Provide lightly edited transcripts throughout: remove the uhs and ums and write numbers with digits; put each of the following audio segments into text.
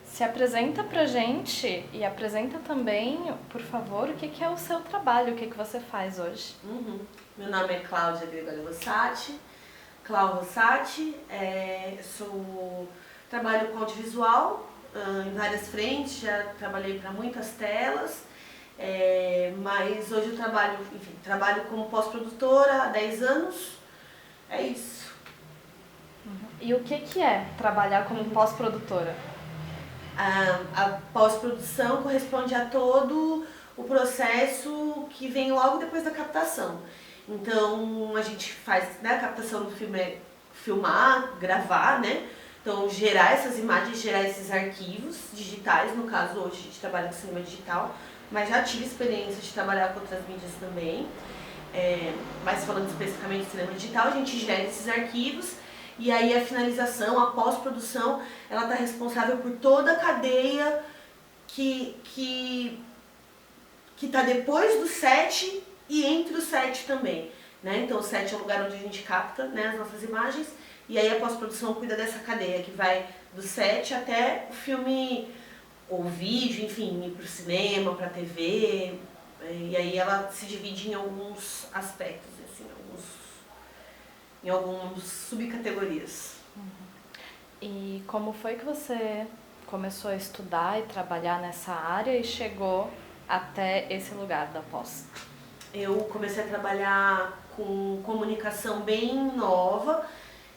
Se apresenta pra gente e apresenta também, por favor, o que é o seu trabalho, o que você faz hoje. Meu nome é Cláudia Gregório Rossati, Clau Rossati, trabalho com audiovisual em várias frentes, já trabalhei para muitas telas, mas hoje eu trabalho como pós-produtora há 10 anos, é isso. E o que é trabalhar como pós-produtora? A pós-produção corresponde a todo o processo que vem logo depois da captação. Então a gente faz, né, a captação do filme é filmar, gravar, né? Então gerar essas imagens, gerar esses arquivos digitais, no caso hoje a gente trabalha com cinema digital, mas já tive experiência de trabalhar com outras mídias também. Mas falando especificamente de cinema digital, a gente gera esses arquivos. E aí a finalização, a pós-produção, ela está responsável por toda a cadeia que está depois do set e entre o set também. Né? Então o set é o lugar onde a gente capta, né, as nossas imagens, e aí a pós-produção cuida dessa cadeia, que vai do set até o filme ou vídeo, enfim, ir para o cinema, para a TV, e aí ela se divide em alguns aspectos, assim, em algumas subcategorias. E como foi que você começou a estudar e trabalhar nessa área e chegou até esse lugar da pós? Eu comecei a trabalhar com comunicação bem nova.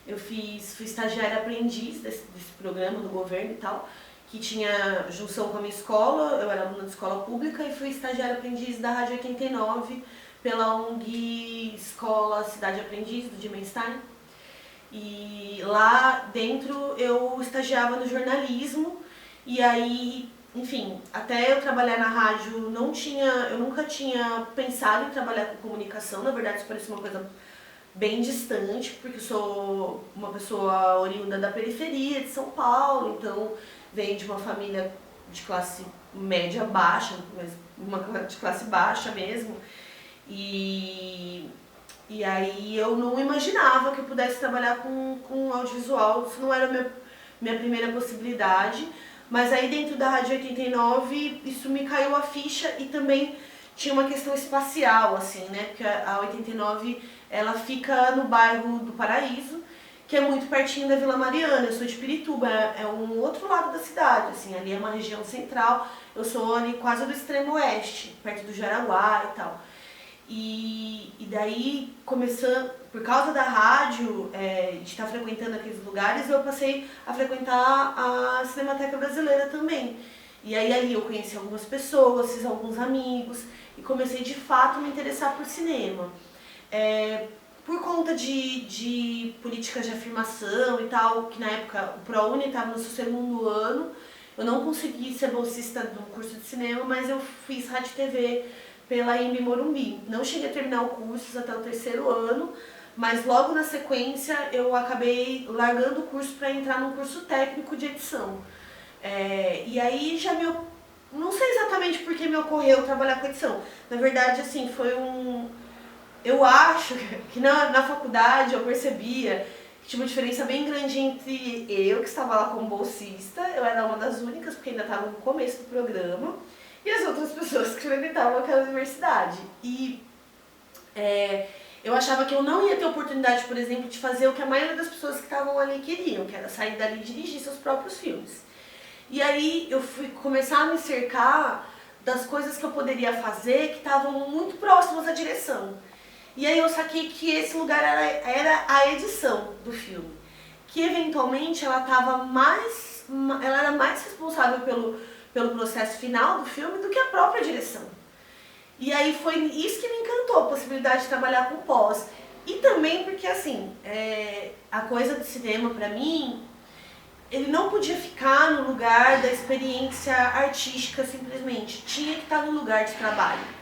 Eu fui estagiária aprendiz desse programa do governo e tal, que tinha junção com a minha escola. Eu era aluna de escola pública e fui estagiária aprendiz da Rádio 89 pela ONG Escola Cidade Aprendiz, do Dimenstein. E lá dentro eu estagiava no jornalismo e aí, enfim, até eu trabalhar na rádio eu nunca tinha pensado em trabalhar com comunicação. Na verdade isso parecia uma coisa bem distante, porque eu sou uma pessoa oriunda da periferia de São Paulo, então venho de uma família de classe média baixa, mas uma de classe baixa mesmo. E aí eu não imaginava que eu pudesse trabalhar com audiovisual, isso não era minha primeira possibilidade. Mas aí dentro da Rádio 89 isso me caiu a ficha e também tinha uma questão espacial, assim, né? Porque a 89 ela fica no bairro do Paraíso, que é muito pertinho da Vila Mariana. Eu sou de Pirituba, é um outro lado da cidade, assim, ali é uma região central, eu sou ali quase do extremo oeste, perto do Jaraguá e tal. E daí, começando, por causa da rádio, de estar frequentando aqueles lugares, eu passei a frequentar a Cinemateca Brasileira também. E aí ali eu conheci algumas pessoas, fiz alguns amigos e comecei de fato a me interessar por cinema. Por conta de políticas de afirmação e tal, que na época o ProUni estava no seu segundo ano, eu não consegui ser bolsista do curso de cinema, mas eu fiz rádio e TV pela Embi Morumbi. Não cheguei a terminar o curso até o terceiro ano, mas logo na sequência eu acabei largando o curso para entrar num curso técnico de edição. E aí já não sei exatamente por que me ocorreu trabalhar com edição. Na verdade, assim, eu acho que na faculdade eu percebia que tinha uma diferença bem grande entre eu, que estava lá como bolsista, eu era uma das únicas, porque ainda estava no começo do programa, e as outras pessoas que frequentavam aquela universidade. E eu achava que eu não ia ter oportunidade, por exemplo, de fazer o que a maioria das pessoas que estavam ali queriam, que era sair dali e dirigir seus próprios filmes. E aí eu fui começar a me cercar das coisas que eu poderia fazer que estavam muito próximas à direção. E aí eu saquei que esse lugar era a edição do filme, que eventualmente ela era mais responsável pelo processo final do filme do que a própria direção. E aí foi isso que me encantou, a possibilidade de trabalhar com pós. E também porque, assim, a coisa do cinema, pra mim, ele não podia ficar no lugar da experiência artística simplesmente. Tinha que estar no lugar de trabalho.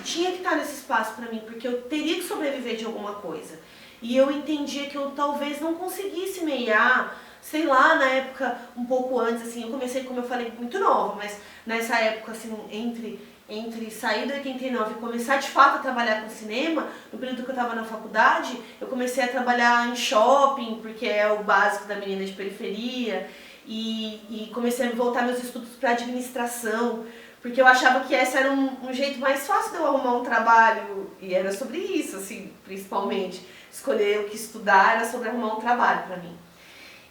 Tinha que estar nesse espaço pra mim, porque eu teria que sobreviver de alguma coisa. E eu entendia que eu talvez não conseguisse meiar, sei lá, na época, um pouco antes, assim, eu comecei, como eu falei, muito nova, mas nessa época, assim, entre entre sair do 89 e começar de fato a trabalhar com cinema, no período que eu estava na faculdade, eu comecei a trabalhar em shopping, porque é o básico da menina de periferia, e comecei a voltar meus estudos para administração, porque eu achava que esse era um jeito mais fácil de eu arrumar um trabalho, e era sobre isso, assim, principalmente. Escolher o que estudar era sobre arrumar um trabalho para mim.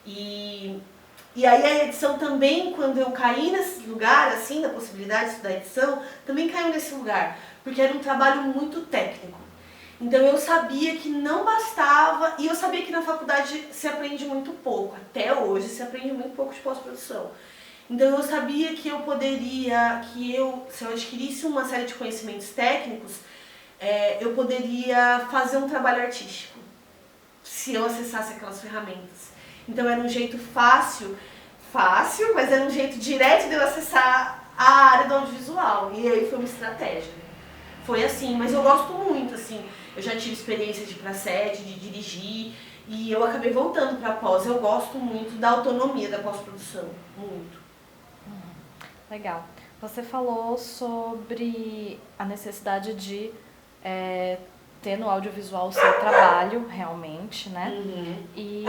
E aí a edição também, quando eu caí nesse lugar, assim, da possibilidade de estudar edição, também caiu nesse lugar, porque era um trabalho muito técnico. Então eu sabia que não bastava, e eu sabia que na faculdade se aprende muito pouco, até hoje se aprende muito pouco de pós-produção. Então eu sabia que eu poderia, se eu adquirisse uma série de conhecimentos técnicos, eu poderia fazer um trabalho artístico, se eu acessasse aquelas ferramentas. Então era um jeito fácil, mas era um jeito direto de eu acessar a área do audiovisual. E aí foi uma estratégia. Foi assim, mas eu gosto muito, assim. Eu já tive experiência de ir pra set, de dirigir, e eu acabei voltando pra pós. Eu gosto muito da autonomia da pós-produção, muito. Legal. Você falou sobre a necessidade de ter no audiovisual o seu trabalho, realmente, né? Uhum. E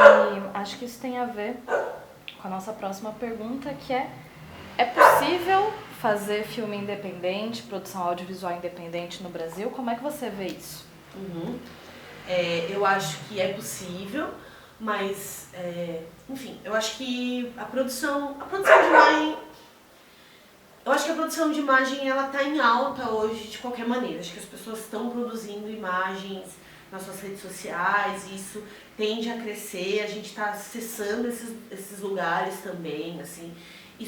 acho que isso tem a ver com a nossa próxima pergunta, que é possível fazer filme independente, produção audiovisual independente no Brasil? Como é que você vê isso? Uhum. Eu acho que é possível, mas, enfim, eu acho que a produção de imagem, eu acho que a produção de imagem ela está em alta hoje de qualquer maneira. Acho que as pessoas estão produzindo imagens nas suas redes sociais, e isso tende a crescer, a gente está acessando esses lugares também, assim. E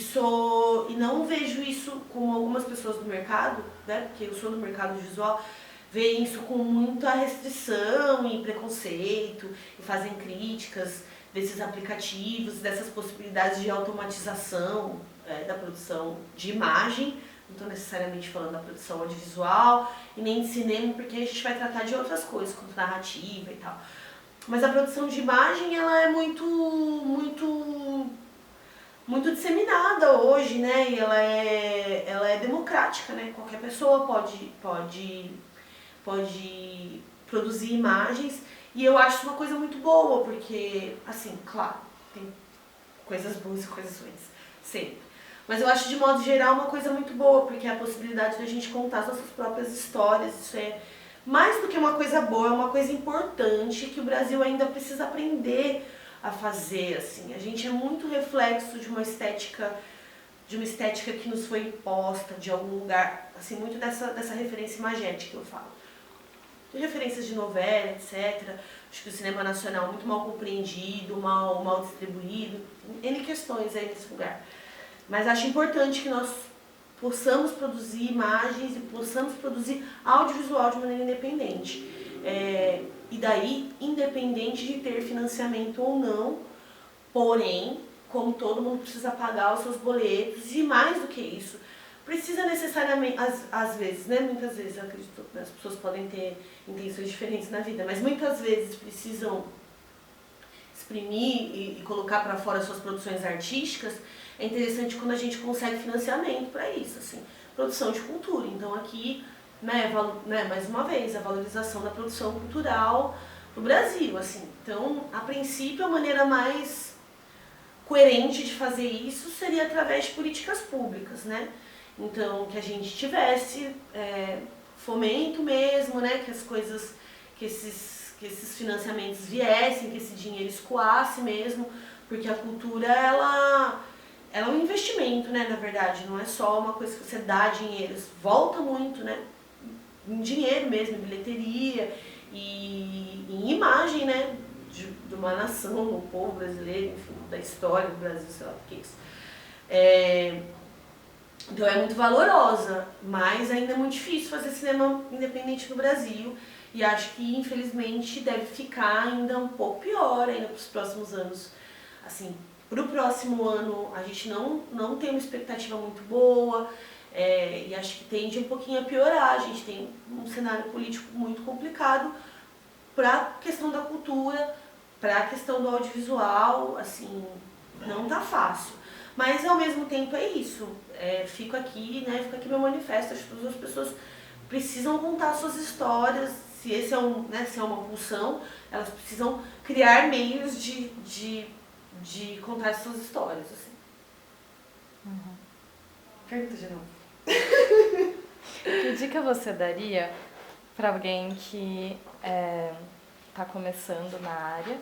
não vejo isso como algumas pessoas do mercado, né, porque eu sou do mercado visual, veem isso com muita restrição e preconceito, e fazem críticas desses aplicativos, dessas possibilidades de automatização da produção de imagem. Não estou necessariamente falando da produção audiovisual e nem de cinema, porque a gente vai tratar de outras coisas, como narrativa e tal. Mas a produção de imagem ela é muito disseminada hoje, né? E ela é democrática, né? Qualquer pessoa pode produzir imagens, e eu acho uma coisa muito boa, porque, assim, claro, tem coisas boas e coisas ruins, sempre. Mas eu acho, de modo geral, uma coisa muito boa, porque é a possibilidade de a gente contar as nossas próprias histórias. Isso é mais do que uma coisa boa, é uma coisa importante que o Brasil ainda precisa aprender a fazer, assim. A gente é muito reflexo de uma estética que nos foi imposta de algum lugar, assim, muito dessa referência imagética que eu falo. De referências de novela, etc. Acho que o cinema nacional é muito mal compreendido, mal distribuído, N questões aí nesse lugar. Mas acho importante que nós possamos produzir imagens e possamos produzir audiovisual de maneira independente. E daí, independente de ter financiamento ou não, porém, como todo mundo precisa pagar os seus boletos, e mais do que isso, precisa necessariamente, às vezes, né? Muitas vezes, eu acredito que as pessoas podem ter intenções diferentes na vida, mas muitas vezes precisam exprimir e colocar para fora suas produções artísticas. É interessante quando a gente consegue financiamento para isso, assim, produção de cultura. Então aqui, mais uma vez, a valorização da produção cultural no Brasil, assim. Então, a princípio, a maneira mais coerente de fazer isso seria através de políticas públicas, né? Então, que a gente tivesse fomento mesmo, né? Que esses financiamentos viessem, que esse dinheiro escoasse mesmo, porque a cultura, ela é um investimento, né, na verdade, não é só uma coisa que você dá dinheiro, volta muito, né, em dinheiro mesmo, em bilheteria e em imagem, né, de uma nação, do povo brasileiro, enfim, da história do Brasil, sei lá o que é isso. Então é muito valorosa, mas ainda é muito difícil fazer cinema independente no Brasil, e acho que infelizmente deve ficar ainda um pouco pior ainda para os próximos anos. Assim, para o próximo ano a gente não tem uma expectativa muito boa, e acho que tende um pouquinho a piorar. A gente tem um cenário político muito complicado para a questão da cultura, para a questão do audiovisual, assim, não tá fácil. Mas ao mesmo tempo é isso, fico aqui, né? Fica aqui meu manifesto. Acho que todas as pessoas precisam contar suas histórias. Se esse é se é uma pulsão, elas precisam criar meios de contar suas histórias, assim. Pergunta de novo. Que dica você daria para alguém que está começando na área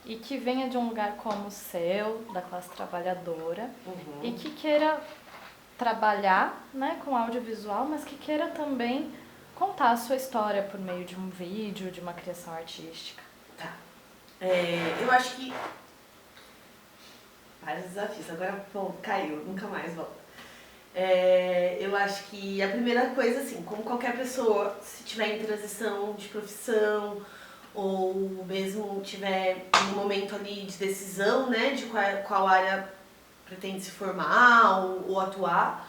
e que venha de um lugar como o seu, da classe trabalhadora, e que queira trabalhar, né, com audiovisual, mas que queira também contar a sua história por meio de um vídeo, de uma criação artística? Tá. Eu acho que... Vários desafios. Agora, pô, caiu. Nunca mais volta. Eu acho que a primeira coisa, assim, como qualquer pessoa, se tiver em transição de profissão ou mesmo tiver um momento ali de decisão, né, de qual área pretende se formar ou atuar,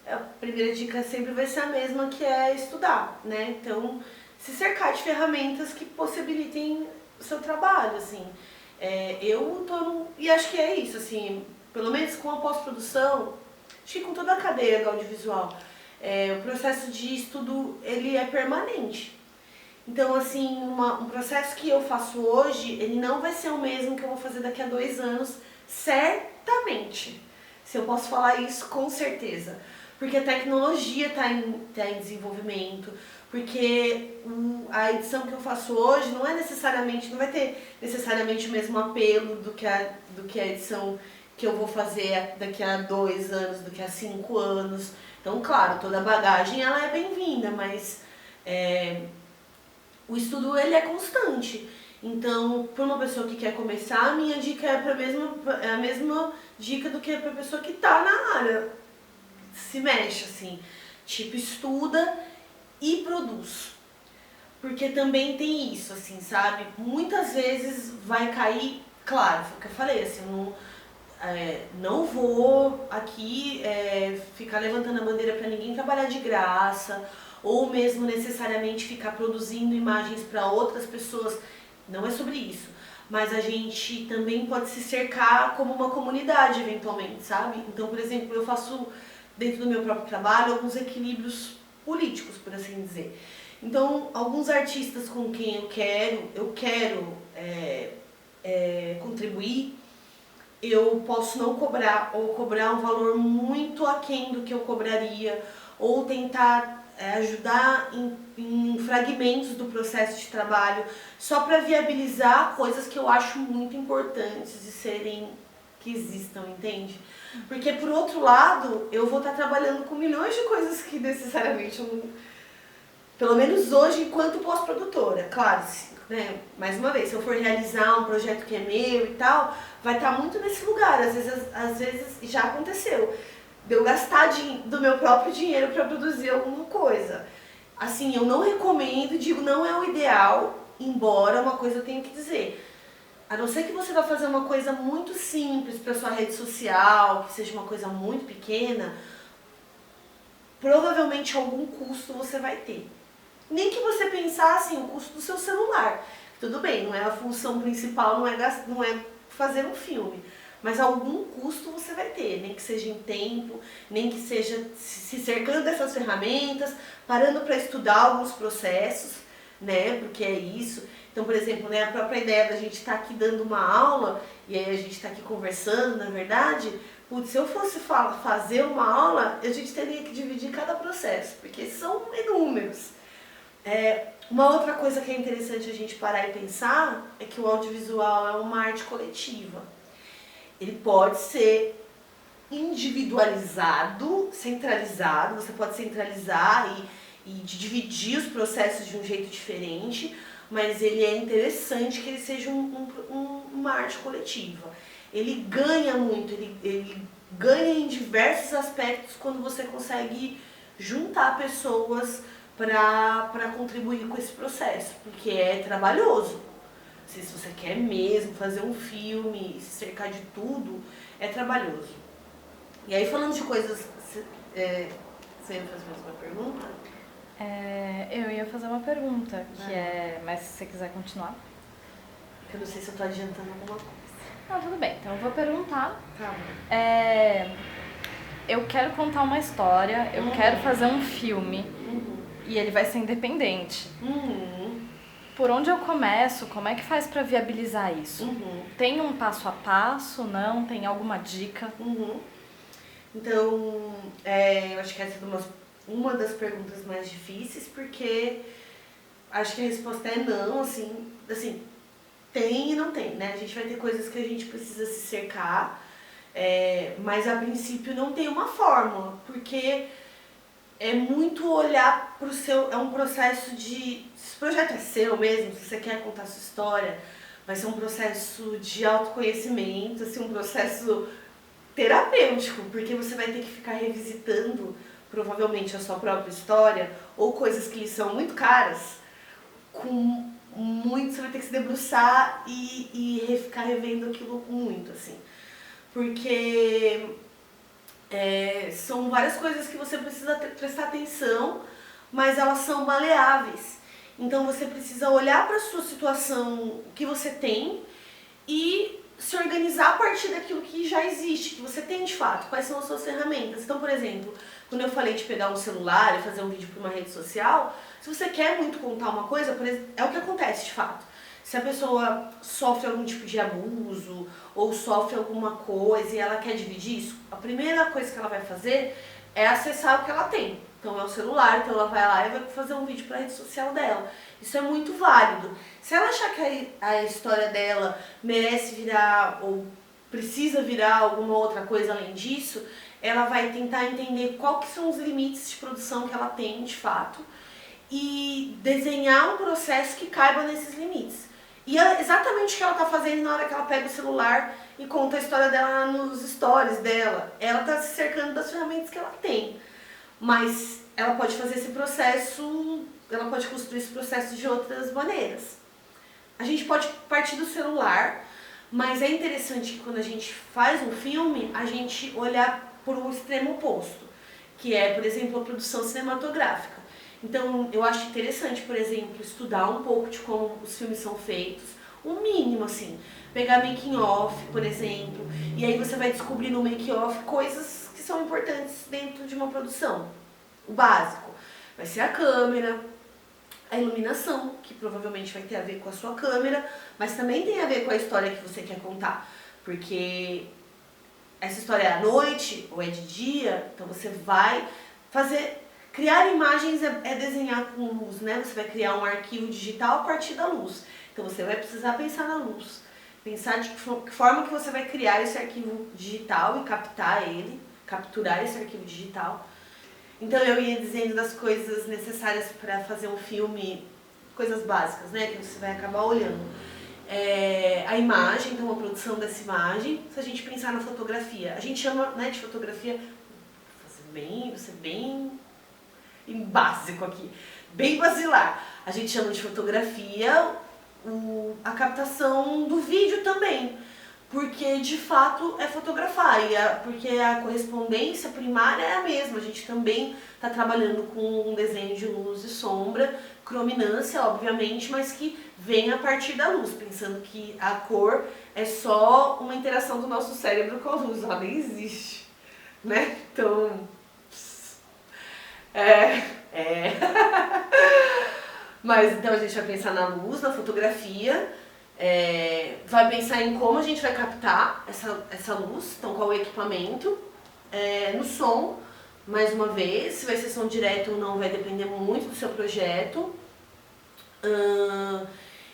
a primeira dica sempre vai ser a mesma, que é estudar, né? Então, se cercar de ferramentas que possibilitem o seu trabalho, assim. E acho que é isso, assim, pelo menos com a pós-produção, acho que com toda a cadeia do audiovisual, o processo de estudo, ele é permanente. Então, assim, um processo que eu faço hoje, ele não vai ser o mesmo que eu vou fazer daqui a 2 anos, certamente. Se eu posso falar isso, com certeza. Porque a tecnologia está em desenvolvimento, porque a edição que eu faço hoje não vai ter necessariamente o mesmo apelo do que a edição que eu vou fazer daqui a 2 anos, daqui a 5 anos. Então, claro, toda a bagagem ela é bem-vinda, mas o estudo ele é constante. Então, para uma pessoa que quer começar, a minha dica é a mesma dica do que para a pessoa que está na área. Se mexe, assim, tipo, estuda e produz. Porque também tem isso, assim, sabe? Muitas vezes vai cair, claro, foi o que eu falei, assim, não vou aqui ficar levantando a bandeira para ninguém trabalhar de graça, ou mesmo necessariamente ficar produzindo imagens para outras pessoas. Não é sobre isso. Mas a gente também pode se cercar como uma comunidade, eventualmente, sabe? Então, por exemplo, eu faço, dentro do meu próprio trabalho, alguns equilíbrios políticos, por assim dizer. Então, alguns artistas com quem eu quero contribuir, eu posso não cobrar, ou cobrar um valor muito aquém do que eu cobraria, ou tentar ajudar em fragmentos do processo de trabalho, só para viabilizar coisas que eu acho muito importantes que existam, entende? Porque, por outro lado, eu vou estar trabalhando com milhões de coisas que necessariamente eu não... Pelo menos hoje, enquanto pós-produtora, claro, né? Mais uma vez, se eu for realizar um projeto que é meu e tal, vai estar muito nesse lugar. Às vezes já aconteceu de eu gastar do meu próprio dinheiro para produzir alguma coisa. Assim, eu não recomendo, digo, não é o ideal, embora uma coisa eu tenha que dizer. A não ser que você vá fazer uma coisa muito simples para sua rede social, que seja uma coisa muito pequena, provavelmente algum custo você vai ter. Nem que você pensasse o custo do seu celular. Tudo bem, não é a função principal, não é fazer um filme. Mas algum custo você vai ter, nem que seja em tempo, nem que seja se cercando dessas ferramentas, parando para estudar alguns processos, né? Porque é isso. Então, por exemplo, né, a própria ideia da gente estar aqui dando uma aula, e aí a gente está aqui conversando, na verdade, putz, se eu fosse fazer uma aula, a gente teria que dividir cada processo, porque são inúmeros. Uma outra coisa que é interessante a gente parar e pensar é que o audiovisual é uma arte coletiva. Ele pode ser individualizado, centralizado, você pode centralizar e dividir os processos de um jeito diferente, mas ele é interessante que ele seja uma arte coletiva. Ele ganha muito, ele ganha em diversos aspectos quando você consegue juntar pessoas para contribuir com esse processo, porque é trabalhoso. Se você quer mesmo fazer um filme e se cercar de tudo, é trabalhoso. E aí, falando de coisas... Você ia fazer mais uma pergunta? Eu ia fazer uma pergunta, mas se você quiser continuar. Eu não sei se eu estou adiantando alguma coisa. Não, tudo bem. Então eu vou perguntar. Tá bom. eu quero contar uma história, eu quero fazer um filme e ele vai ser independente. Por onde eu começo? Como é que faz para viabilizar isso? Tem um passo a passo? Não? Tem alguma dica? Então, eu acho que essa é uma das perguntas mais difíceis, porque acho que a resposta é não, assim, tem e não tem, né? A gente vai ter coisas que a gente precisa se cercar, mas a princípio não tem uma fórmula, porque é muito olhar pro seu, é um processo de, se o projeto é seu mesmo, se você quer contar a sua história, vai ser um processo de autoconhecimento, assim, um processo terapêutico, porque você vai ter que ficar revisitando provavelmente a sua própria história, ou coisas que lhe são muito caras, você vai ter que se debruçar e ficar revendo aquilo muito, assim. Porque são várias coisas que você precisa prestar atenção, mas elas são maleáveis. Então você precisa olhar para a sua situação que você tem e se organizar a partir daquilo que já existe, que você tem de fato, quais são as suas ferramentas. Então, por exemplo, quando eu falei de pegar um celular e fazer um vídeo para uma rede social, se você quer muito contar uma coisa, por exemplo, é o que acontece de fato. Se a pessoa sofre algum tipo de abuso ou sofre alguma coisa e ela quer dividir isso, a primeira coisa que ela vai fazer é acessar o que ela tem. Então é o celular, então ela vai lá e vai fazer um vídeo para a rede social dela. Isso é muito válido. Se ela achar que a história dela merece virar ou precisa virar alguma outra coisa além disso, ela vai tentar entender quais que são os limites de produção que ela tem de fato e desenhar um processo que caiba nesses limites. E é exatamente o que ela está fazendo na hora que ela pega o celular e conta a história dela nos stories dela. Ela está se cercando das ferramentas que ela tem. Mas ela pode fazer esse processo, ela pode construir esse processo de outras maneiras. A gente pode partir do celular, mas é interessante que quando a gente faz um filme, a gente olhar por um extremo oposto, que é, por exemplo, a produção cinematográfica. Então, eu acho interessante, por exemplo, estudar um pouco de como os filmes são feitos, o mínimo, assim, pegar making off, por exemplo, e aí você vai descobrir no make off coisas que são importantes dentro de uma produção. O básico vai ser a câmera, a iluminação, que provavelmente vai ter a ver com a sua câmera, mas também tem a ver com a história que você quer contar, porque essa história é à noite ou é de dia, então você vai fazer... Criar imagens é desenhar com luz, né? Você vai criar um arquivo digital a partir da luz. Então você vai precisar pensar na luz. Pensar de que forma que você vai criar esse arquivo digital e capturar esse arquivo digital. Então eu ia dizendo das coisas necessárias para fazer um filme, coisas básicas, né? Que você vai acabar olhando. A imagem, então a produção dessa imagem. Se a gente pensar na fotografia, a gente chama, né, de fotografia, vou ser bem básico aqui, bem basilar. A gente chama de fotografia a captação do vídeo também, porque de fato é fotografar, porque a correspondência primária é a mesma. A gente também está trabalhando com um desenho de luz e sombra, crominância, obviamente, mas que vem a partir da luz, pensando que a cor é só uma interação do nosso cérebro com a luz, ela nem existe, né? Então... Mas então a gente vai pensar na luz, na fotografia, vai pensar em como a gente vai captar essa luz, então qual é o equipamento, no som, mais uma vez, se vai ser som direto ou não vai depender muito do seu projeto.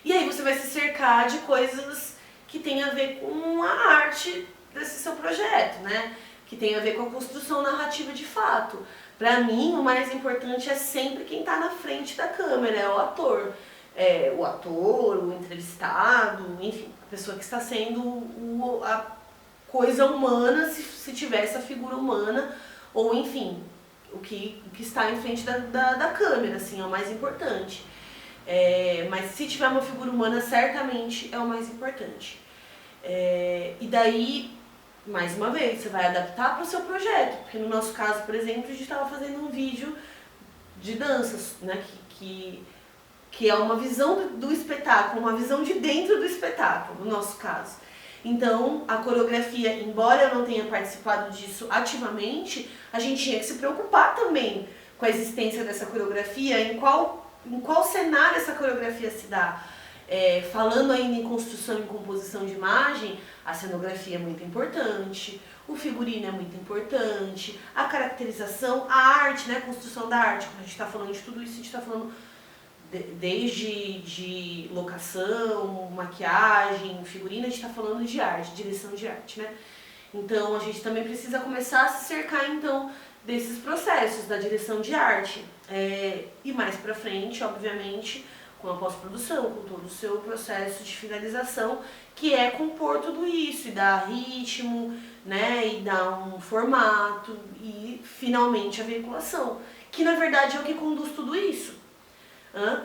E aí você vai se cercar de coisas que tem a ver com a arte desse seu projeto, né? Que tem a ver com a construção narrativa de fato. Pra mim, o mais importante é sempre quem tá na frente da câmera, é o ator. O entrevistado, enfim, a pessoa que está sendo a coisa humana, se tiver essa figura humana, ou enfim, o que está em frente da câmera, assim, é o mais importante. Mas se tiver uma figura humana, certamente é o mais importante. E daí... Mais uma vez, você vai adaptar para o seu projeto, porque no nosso caso, por exemplo, a gente estava fazendo um vídeo de danças, né, que é uma visão do espetáculo, uma visão de dentro do espetáculo, no nosso caso. Então, a coreografia, embora eu não tenha participado disso ativamente, a gente tinha que se preocupar também com a existência dessa coreografia, em qual cenário essa coreografia se dá. Falando ainda em construção e composição de imagem, a cenografia é muito importante, o figurino é muito importante, a caracterização, a arte, né, a construção da arte. Quando a gente está falando de tudo isso, a gente está falando desde de locação, maquiagem, figurino, a gente está falando de arte, direção de arte, né? Então a gente também precisa começar a se cercar então desses processos da direção de arte. E mais pra frente, obviamente, com a pós-produção, com todo o seu processo de finalização, que é compor tudo isso e dar ritmo, né, e dar um formato e finalmente a veiculação, que na verdade é o que conduz tudo isso.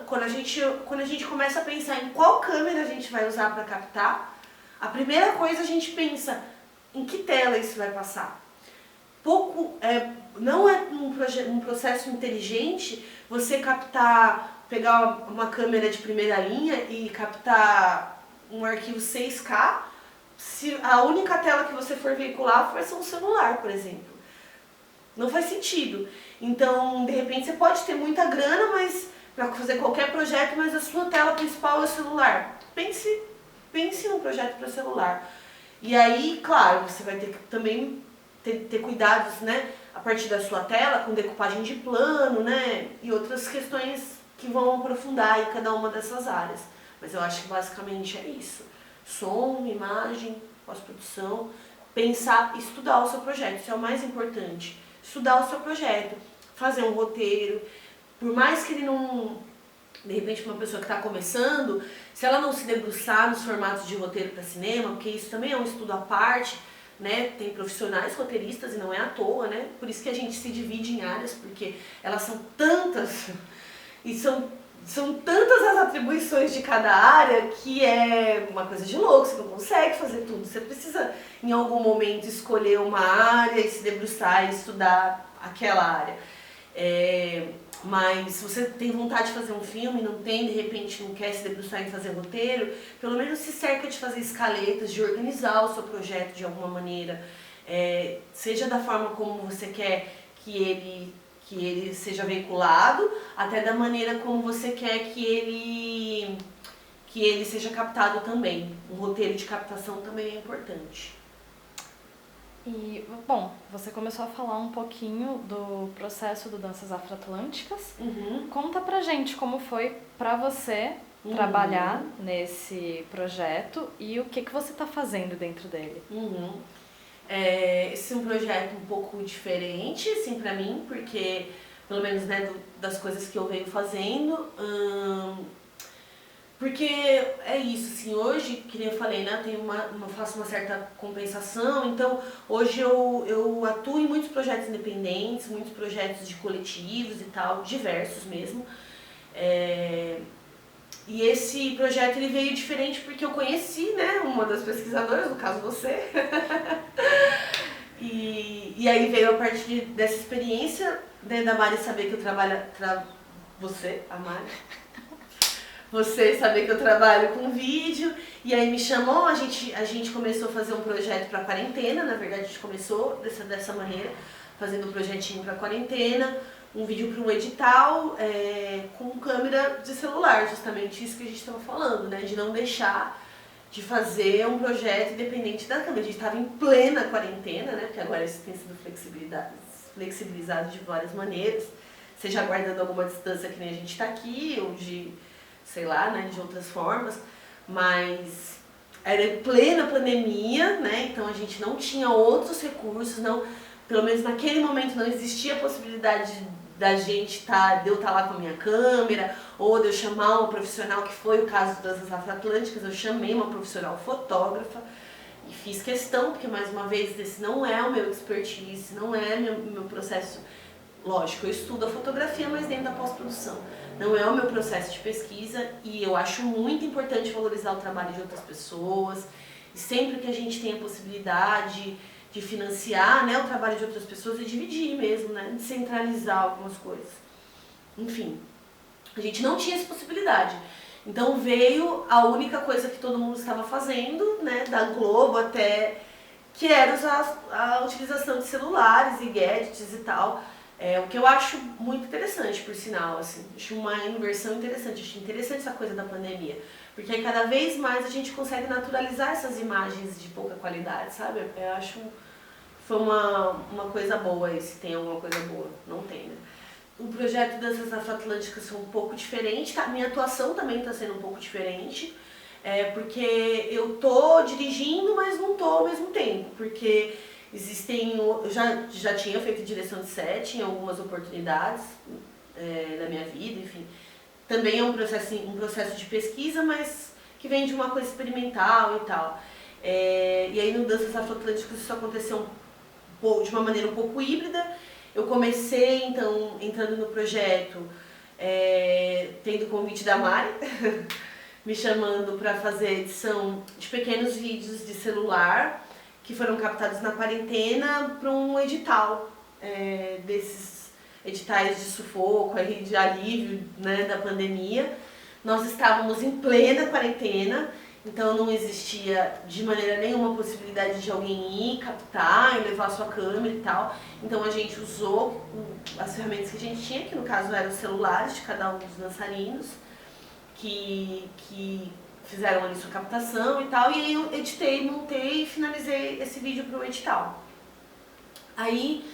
Quando a gente começa a pensar em qual câmera a gente vai usar para captar, a primeira coisa a gente pensa em que tela isso vai passar. Não é um processo inteligente você pegar uma câmera de primeira linha e captar um arquivo 6K se a única tela que você for veicular for ser um celular, por exemplo. Não faz sentido. Então, de repente, você pode ter muita grana, mas para fazer qualquer projeto, mas a sua tela principal é o celular. Pense num projeto para celular. E aí, claro, você vai ter que também ter cuidados, né, a partir da sua tela, com decupagem de plano, né, e outras questões que vão aprofundar em cada uma dessas áreas. Mas eu acho que basicamente é isso. Som, imagem, pós-produção, pensar e estudar o seu projeto. Isso é o mais importante. Estudar o seu projeto, fazer um roteiro. Por mais que ele não... De repente, uma pessoa que está começando, se ela não se debruçar nos formatos de roteiro para cinema, porque isso também é um estudo à parte, né? Tem profissionais roteiristas e não é à toa, né? Por isso que a gente se divide em áreas, porque elas são tantas e são tantas as atribuições de cada área que é uma coisa de louco, você não consegue fazer tudo. Você precisa, em algum momento, escolher uma área e se debruçar e estudar aquela área. Mas se você tem vontade de fazer um filme, não tem, de repente não quer se debruçar em fazer roteiro, pelo menos se cerca de fazer escaletas, de organizar o seu projeto de alguma maneira, seja da forma como você quer que ele seja veiculado, até da maneira como você quer que ele seja captado também. Um roteiro de captação também é importante. E, bom, você começou a falar um pouquinho do processo do Danças Afroatlânticas. Conta pra gente como foi pra você trabalhar nesse projeto e o que você tá fazendo dentro dele. Esse é um projeto um pouco diferente, assim, pra mim, porque, pelo menos, né, das coisas que eu venho fazendo, porque é isso, assim, hoje, que nem eu falei, né, eu faço uma certa compensação, então hoje eu atuo em muitos projetos independentes, muitos projetos de coletivos e tal, diversos mesmo. E esse projeto ele veio diferente porque eu conheci, né, uma das pesquisadoras, no caso você, e aí veio a partir dessa experiência, né, da Mari saber que eu trabalho, você, a Mari, você saber que eu trabalho com vídeo, e aí me chamou, a gente começou a fazer um projeto para quarentena, na verdade a gente começou dessa maneira, fazendo um projetinho para quarentena, um vídeo para um edital, com câmera de celular, justamente isso que a gente estava falando, né, de não deixar de fazer um projeto independente da câmera. A gente estava em plena quarentena, né, porque agora isso tem sido flexibilizado de várias maneiras, seja guardando alguma distância que nem a gente está aqui, ou de, sei lá, né, de outras formas, mas era em plena pandemia, né, então a gente não tinha outros recursos, pelo menos naquele momento não existia a possibilidade de eu estar lá com a minha câmera, ou de eu chamar uma profissional, que foi o caso das Danças Afroatlânticas. Eu chamei uma profissional fotógrafa e fiz questão, porque mais uma vez esse não é o meu expertise, não é meu processo. Lógico, eu estudo a fotografia, mas dentro da pós-produção. Não é o meu processo de pesquisa, e eu acho muito importante valorizar o trabalho de outras pessoas. E sempre que a gente tem a possibilidade de financiar, né, o trabalho de outras pessoas e dividir mesmo, né, descentralizar algumas coisas. Enfim, a gente não tinha essa possibilidade. Então veio a única coisa que todo mundo estava fazendo, né, da Globo até, que era a utilização de celulares e gadgets e tal. O que eu acho muito interessante, por sinal, assim, acho uma inversão interessante, acho interessante essa coisa da pandemia, porque aí cada vez mais a gente consegue naturalizar essas imagens de pouca qualidade, sabe? Eu acho foi uma coisa boa aí, se tem alguma coisa boa, não tem, né? O projeto Danças Afroatlânticas foi um pouco diferente, tá? Minha atuação também está sendo um pouco diferente, porque eu tô dirigindo, mas não tô ao mesmo tempo, porque eu já tinha feito direção de set em algumas oportunidades na minha vida, enfim. Também é um processo de pesquisa, mas que vem de uma coisa experimental e tal. E aí no Danças Afroatlânticas isso aconteceu de uma maneira um pouco híbrida. Eu comecei, então, entrando no projeto, tendo o convite da Mari, me chamando para fazer edição de pequenos vídeos de celular, que foram captados na quarentena para um edital, desses editais de sufoco, de alívio, né, da pandemia. Nós estávamos em plena quarentena, então não existia de maneira nenhuma possibilidade de alguém ir captar e levar sua câmera e tal. Então a gente usou as ferramentas que a gente tinha, que no caso eram os celulares de cada um dos dançarinos, que fizeram ali sua captação e tal. E aí eu editei, montei e finalizei esse vídeo para o edital. Aí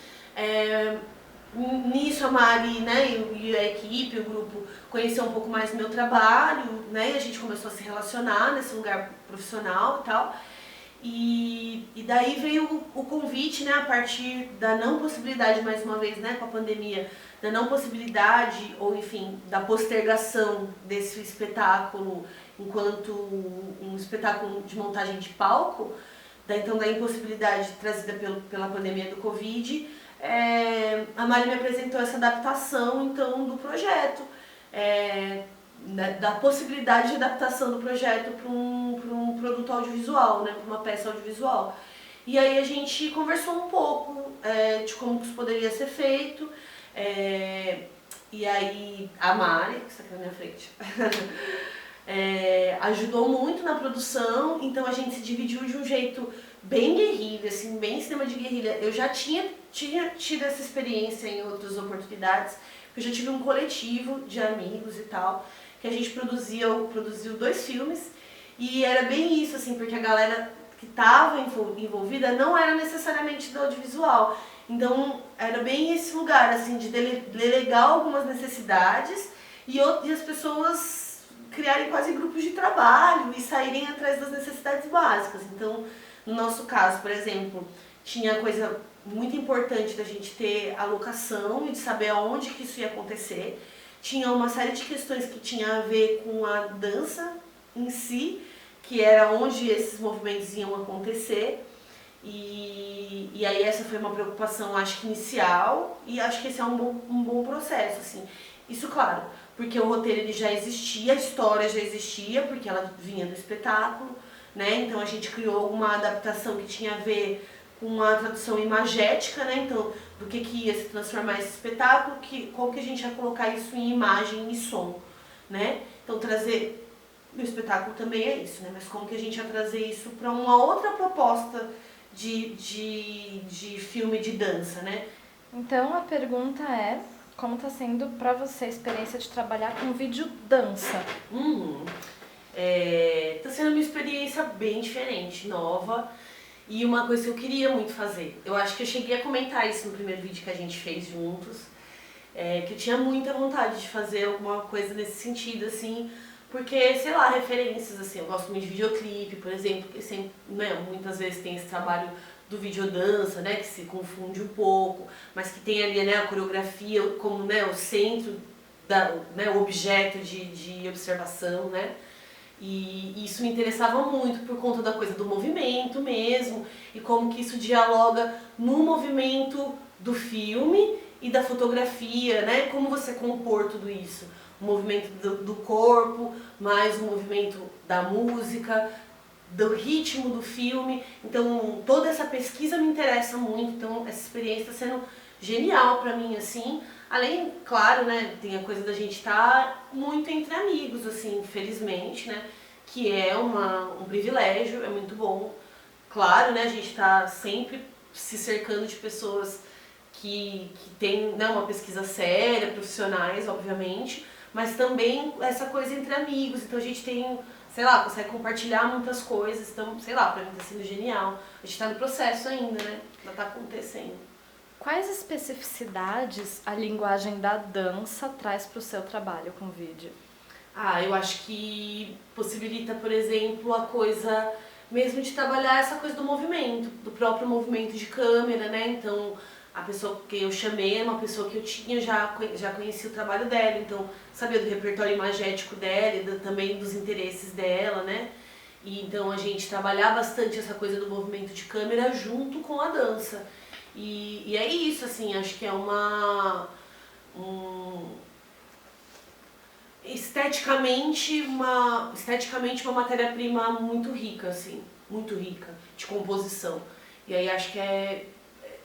nisso a Mari, né, e a equipe, o grupo, conheceu um pouco mais do meu trabalho, né, e a gente começou a se relacionar nesse lugar profissional e tal. E daí veio o convite, né, a partir da não possibilidade, mais uma vez, né, com a pandemia, da não possibilidade, ou enfim, da postergação desse espetáculo enquanto um espetáculo de montagem de palco, então da impossibilidade trazida pela pandemia do Covid. A Mari me apresentou essa adaptação, então, do projeto, da possibilidade de adaptação do projeto para um produto audiovisual, né, para uma peça audiovisual. E aí a gente conversou um pouco de como isso poderia ser feito, e aí a Mari, que está aqui na minha frente, ajudou muito na produção, então a gente se dividiu de um jeito bem guerrilha, assim, bem cinema de guerrilha. Eu já tinha tido essa experiência em outras oportunidades, eu já tive um coletivo de amigos e tal, que a gente produziu 2 filmes, e era bem isso, assim, porque a galera que estava envolvida não era necessariamente do audiovisual. Então era bem esse lugar, assim, de delegar algumas necessidades e as pessoas criarem quase grupos de trabalho e saírem atrás das necessidades básicas. Então, no nosso caso, por exemplo, tinha coisa muito importante da gente ter a locação e de saber aonde que isso ia acontecer. Tinha uma série de questões que tinha a ver com a dança em si, que era onde esses movimentos iam acontecer. E aí essa foi uma preocupação, acho que inicial, e acho que esse é um bom processo, assim. Isso, claro, porque o roteiro ele já existia, a história já existia, porque ela vinha do espetáculo, né? Então a gente criou uma adaptação que tinha a ver com uma tradução imagética, né? Então, do que ia se transformar esse espetáculo, como que a gente ia colocar isso em imagem e som, né? Então trazer, o espetáculo também é isso, né? Mas como que a gente ia trazer isso para uma outra proposta de filme de dança, né? Então a pergunta é, como está sendo para você a experiência de trabalhar com vídeo dança? Tá sendo uma experiência bem diferente, nova, e uma coisa que eu queria muito fazer. Eu acho que eu cheguei a comentar isso no primeiro vídeo que a gente fez juntos, que eu tinha muita vontade de fazer alguma coisa nesse sentido, assim, porque, sei lá, referências, assim, eu gosto muito de videoclipe, por exemplo, que sempre, né, muitas vezes tem esse trabalho do videodança, né, que se confunde um pouco, mas que tem ali, né, a coreografia como, né, o centro, o objeto de observação, né, e isso me interessava muito por conta da coisa do movimento mesmo, e como que isso dialoga no movimento do filme e da fotografia, né, como você compor tudo isso. O movimento do corpo, mais o movimento da música, do ritmo do filme. Então toda essa pesquisa me interessa muito, então essa experiência está sendo genial para mim, assim. Além, claro, né, tem a coisa da gente estar muito entre amigos, assim, felizmente, né, que é um privilégio, é muito bom. Claro, né, a gente tá sempre se cercando de pessoas que têm, né, uma pesquisa séria, profissionais, obviamente, mas também essa coisa entre amigos, então a gente tem, sei lá, consegue compartilhar muitas coisas, então, sei lá, pra mim tá sendo genial. A gente tá no processo ainda, né, ainda tá acontecendo. Quais especificidades a linguagem da dança traz para o seu trabalho com vídeo? Eu acho que possibilita, por exemplo, a coisa mesmo de trabalhar essa coisa do movimento, do próprio movimento de câmera, né? Então, a pessoa que eu chamei é uma pessoa que eu tinha, já conhecia o trabalho dela, então sabia do repertório imagético dela e também dos interesses dela, né? E então a gente trabalhar bastante essa coisa do movimento de câmera junto com a dança. E é isso, assim, acho que é esteticamente uma matéria-prima muito rica, assim, muito rica, de composição. E aí acho que é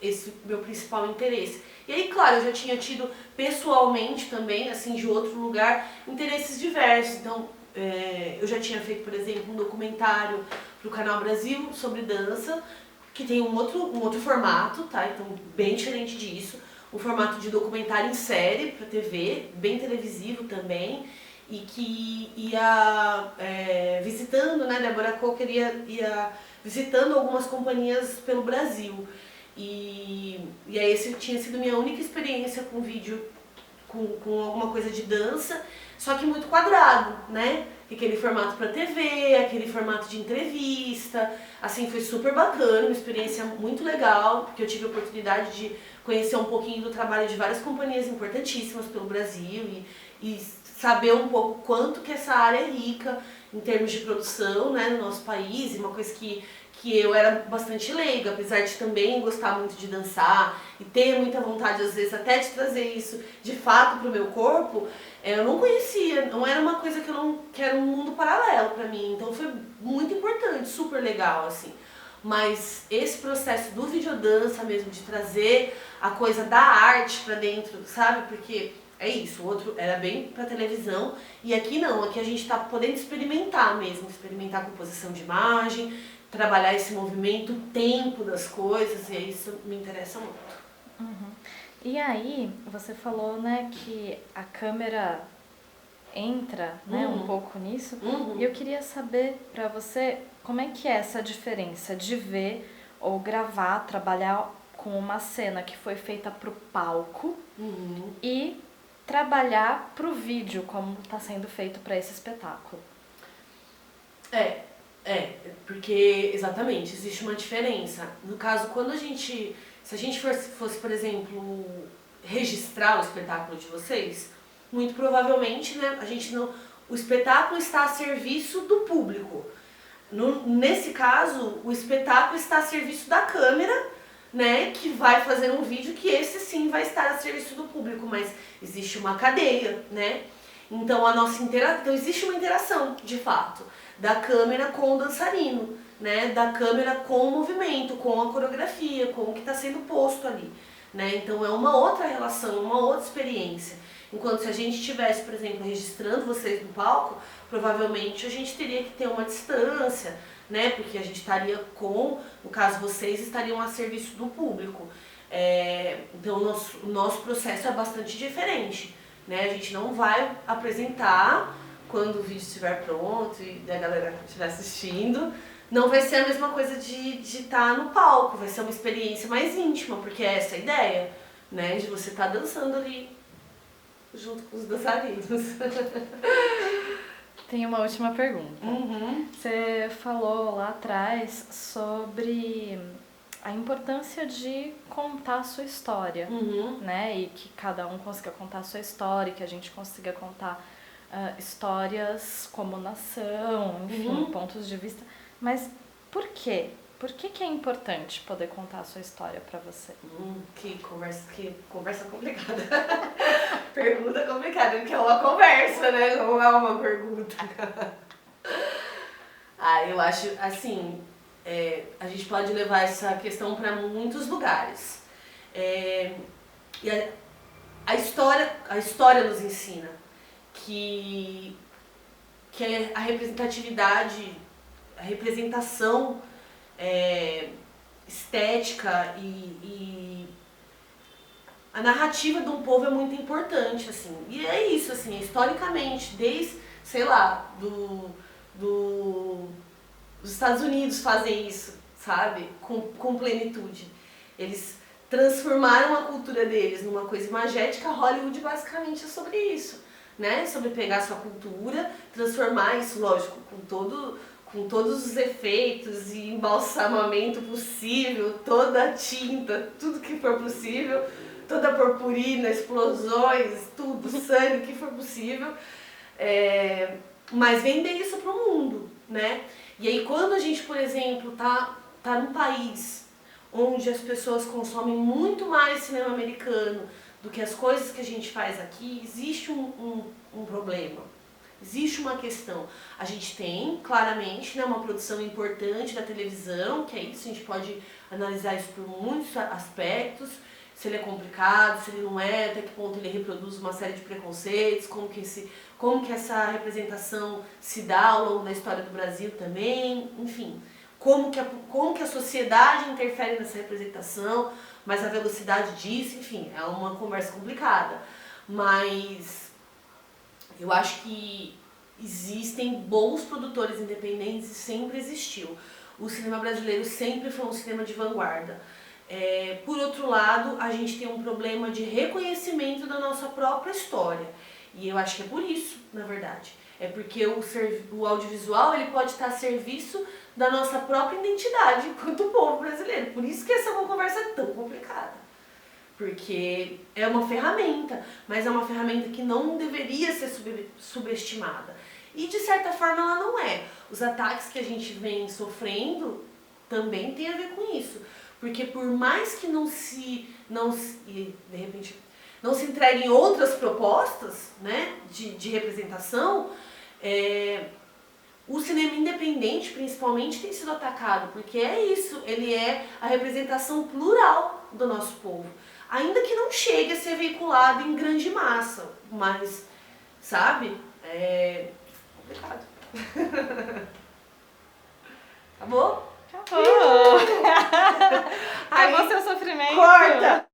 esse meu principal interesse. E aí, claro, eu já tinha tido pessoalmente também, assim, de outro lugar, interesses diversos. Então, eu já tinha feito, por exemplo, um documentário para o Canal Brasil sobre dança, que tem um outro formato, tá? Então, bem diferente disso. Um formato de documentário em série para TV, bem televisivo também, e que ia visitando, né? Débora Coker ia visitando algumas companhias pelo Brasil. E aí esse tinha sido minha única experiência com vídeo, com alguma coisa de dança, só que muito quadrado, né? Aquele formato para TV, aquele formato de entrevista, assim, foi super bacana, uma experiência muito legal, porque eu tive a oportunidade de conhecer um pouquinho do trabalho de várias companhias importantíssimas pelo Brasil e saber um pouco quanto que essa área é rica em termos de produção, né, no nosso país, e uma coisa que eu era bastante leiga, apesar de também gostar muito de dançar e ter muita vontade, às vezes, até de trazer isso de fato para o meu corpo, eu não conhecia, não era uma coisa que era um mundo paralelo para mim, então foi muito importante, super legal, assim. Mas esse processo do videodança mesmo, de trazer a coisa da arte para dentro, sabe? Porque é isso, o outro era bem pra televisão e aqui não, aqui a gente tá podendo experimentar mesmo, experimentar composição de imagem, trabalhar esse movimento, o tempo das coisas, e isso me interessa muito. Uhum. E aí, você falou, né, que a câmera entra, né, um pouco nisso, e eu queria saber pra você como é que é essa diferença de ver ou gravar, trabalhar com uma cena que foi feita pro palco e trabalhar pro vídeo, como está sendo feito para esse espetáculo. Porque exatamente, existe uma diferença. No caso, se a gente fosse, por exemplo, registrar o espetáculo de vocês, muito provavelmente, né, o espetáculo está a serviço do público. Nesse caso, o espetáculo está a serviço da câmera, né, que vai fazer um vídeo que esse sim vai estar a serviço do público, mas existe uma cadeia, né? Então então existe uma interação, de fato, da câmera com o dançarino, né? Da câmera com o movimento, com a coreografia, com o que está sendo posto ali, né? Então é uma outra relação, uma outra experiência. Enquanto se a gente estivesse, por exemplo, registrando vocês no palco, provavelmente a gente teria que ter uma distância, né? Porque a gente estaria no caso vocês estariam a serviço do público. Então o nosso processo é bastante diferente, né? A gente não vai apresentar quando o vídeo estiver pronto e a galera estiver assistindo. Não vai ser a mesma coisa de estar no palco, vai ser uma experiência mais íntima, porque é essa a ideia, né? De você estar dançando ali junto com os dançarinos. Tem uma última pergunta. Você falou lá atrás sobre a importância de contar a sua história, né? E que cada um consiga contar a sua história, que a gente consiga contar histórias como nação, enfim, pontos de vista. Mas por quê? Por que é importante poder contar a sua história pra você? Que conversa complicada. Pergunta complicada, porque é uma conversa, né? Não é uma pergunta. Eu acho, assim, a gente pode levar essa questão para muitos lugares. E a história nos ensina que a representatividade, a representação estética e a narrativa de um povo é muito importante, assim. E é isso, assim, historicamente, desde, sei lá, os Estados Unidos fazem isso, sabe? Com plenitude. Eles transformaram a cultura deles numa coisa imagética. Hollywood basicamente é sobre isso, né? Sobre pegar sua cultura, transformar isso, lógico, com todos os efeitos e embalsamamento possível, toda a tinta, tudo que for possível, toda a purpurina, explosões, tudo, sangue, o que for possível. Mas vender isso para o mundo, né? E aí quando a gente, por exemplo, tá num país onde as pessoas consomem muito mais cinema americano do que as coisas que a gente faz aqui, existe um problema, existe uma questão. A gente tem, claramente, né, uma produção importante da televisão, que é isso, a gente pode analisar isso por muitos aspectos, se ele é complicado, se ele não é, até que ponto ele reproduz uma série de preconceitos, como que essa representação se dá ao longo da história do Brasil também, enfim, como que a sociedade interfere nessa representação, mas a velocidade disso, enfim, é uma conversa complicada. Mas eu acho que existem bons produtores independentes e sempre existiu. O cinema brasileiro sempre foi um cinema de vanguarda. Por outro lado, a gente tem um problema de reconhecimento da nossa própria história. E eu acho que é por isso, na verdade. É porque o audiovisual ele pode estar a serviço da nossa própria identidade enquanto povo brasileiro. Por isso que essa é uma conversa tão complicada. Porque é uma ferramenta, mas é uma ferramenta que não deveria ser subestimada. E de certa forma ela não é. Os ataques que a gente vem sofrendo também tem a ver com isso. Porque por mais que não se entreguem outras propostas, né, de representação, o cinema independente principalmente tem sido atacado, porque é isso, ele é a representação plural do nosso povo. Ainda que não chegue a ser veiculado em grande massa, mas, sabe, é complicado. Acabou? Acabou! Acabou seu sofrimento! Corta!